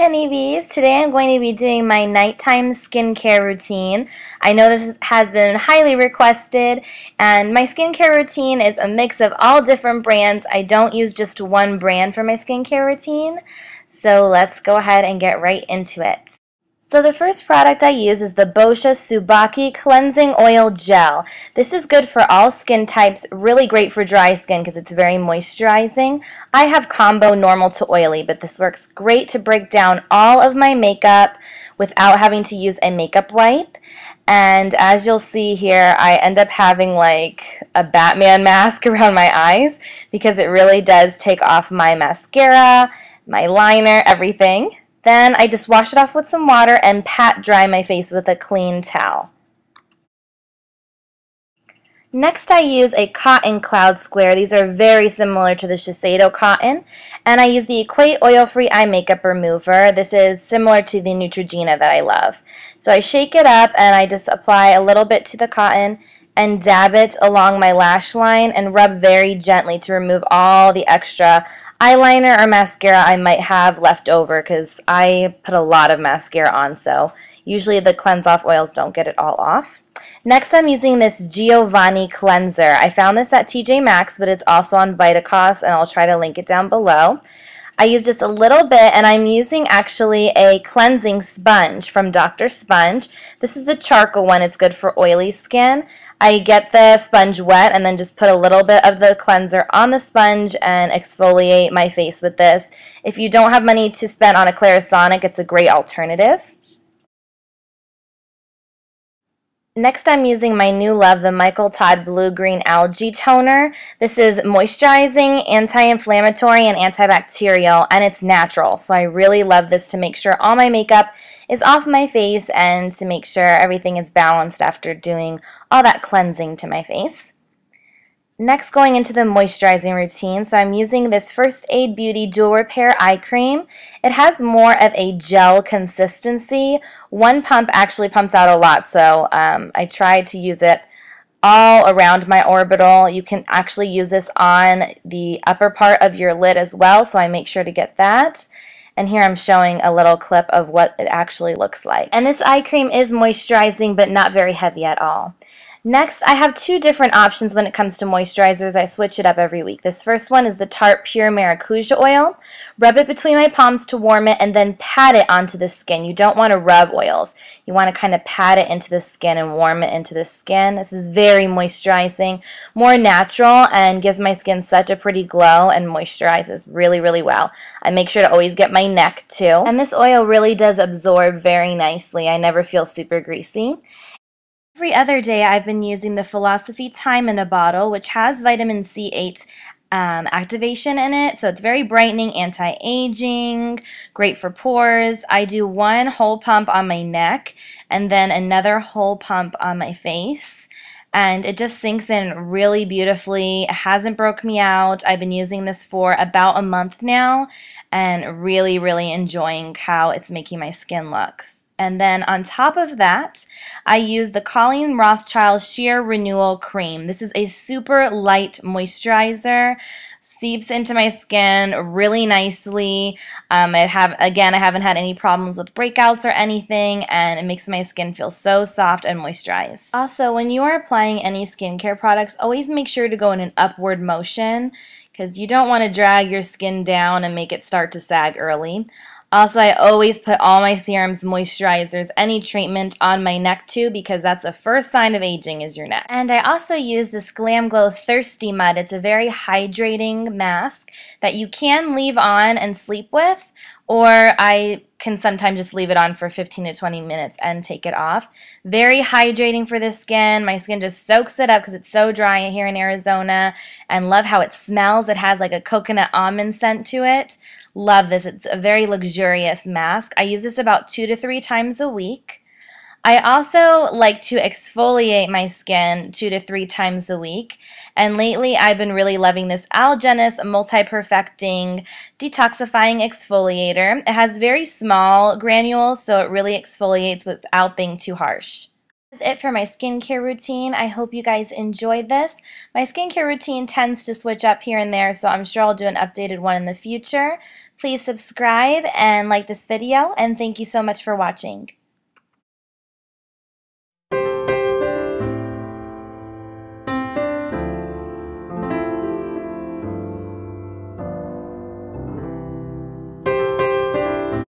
Honeybees! Today I'm going to be doing my nighttime skincare routine. I know this has been highly requested, and my skincare routine is a mix of all different brands. I don't use just one brand for my skincare routine, so let's go ahead and get right into it. So the first product I use is the Bosha Tsubaki Cleansing Oil Gel. This is good for all skin types, really great for dry skin because it's very moisturizing. I have combo normal to oily, but this works great to break down all of my makeup without having to use a makeup wipe. And as you'll see here, I end up having like a Batman mask around my eyes because it really does take off my mascara, my liner, everything. Then I just wash it off with some water and pat dry my face with a clean towel. Next I use a cotton cloud square. These are very similar to the Shiseido cotton. And I use the Equate Oil-Free Eye Makeup Remover. This is similar to the Neutrogena that I love. So I shake it up and I just apply a little bit to the cotton and dab it along my lash line and rub very gently to remove all the extra eyeliner or mascara I might have left over because I put a lot of mascara on, so usually the cleanse off oils don't get it all off. Next I'm using this Giovanni cleanser. I found this at TJ Maxx, but it's also on Vitacost, and I'll try to link it down below. I use just a little bit, and I'm using actually a cleansing sponge from Dr. Sponge. This is the charcoal one. It's good for oily skin. I get the sponge wet and then just put a little bit of the cleanser on the sponge and exfoliate my face with this. If you don't have money to spend on a Clarisonic, it's a great alternative. Next I'm using my new love, the Michael Todd Blue Green Algae Toner. This is moisturizing, anti-inflammatory, and antibacterial, and it's natural. So I really love this to make sure all my makeup is off my face and to make sure everything is balanced after doing all that cleansing to my face. Next, going into the moisturizing routine, so I'm using this First Aid Beauty Dual Repair Eye Cream. It has more of a gel consistency. One pump actually pumps out a lot, so I tried to use it all around my orbital. You can actually use this on the upper part of your lid as well, so I make sure to get that. And here I'm showing a little clip of what it actually looks like. And this eye cream is moisturizing, but not very heavy at all. Next, I have two different options when it comes to moisturizers. I switch it up every week. This first one is the Tarte Pure Maracuja Oil. Rub it between my palms to warm it and then pat it onto the skin. You don't want to rub oils. You want to kind of pat it into the skin and warm it into the skin. This is very moisturizing, more natural, and gives my skin such a pretty glow and moisturizes really, really well. I make sure to always get my neck too. And this oil really does absorb very nicely. I never feel super greasy. Every other day I've been using the Philosophy Time in a Bottle, which has vitamin C8 activation in it, so it's very brightening, anti-aging, great for pores. I do one whole pump on my neck and then another whole pump on my face, and it just sinks in really beautifully. It hasn't broke me out. I've been using this for about a month now and really, really enjoying how it's making my skin look. And then on top of that, I use the Colleen Rothschild Shear Renewal Cream. This is a super light moisturizer, seeps into my skin really nicely. I haven't had any problems with breakouts or anything, and it makes my skin feel so soft and moisturized. Also, when you are applying any skincare products, always make sure to go in an upward motion because you don't want to drag your skin down and make it start to sag early. Also, I always put all my serums, moisturizers, any treatment on my neck too because that's the first sign of aging is your neck. And I also use this Glam Glow Thirsty Mud. It's a very hydrating mask that you can leave on and sleep with, or I can sometimes just leave it on for 15 to 20 minutes and take it off. Very hydrating for the skin. My skin just soaks it up because it's so dry here in Arizona, and love how it smells. It has like a coconut almond scent to it. Love this. It's a very luxurious mask. I use this about 2 to 3 times a week. I also like to exfoliate my skin 2 to 3 times a week, and lately I've been really loving this Algenist Multi-Perfecting Detoxifying Exfoliator. It has very small granules, so it really exfoliates without being too harsh. That's it for my skincare routine. I hope you guys enjoyed this. My skincare routine tends to switch up here and there, so I'm sure I'll do an updated one in the future. Please subscribe and like this video, and thank you so much for watching.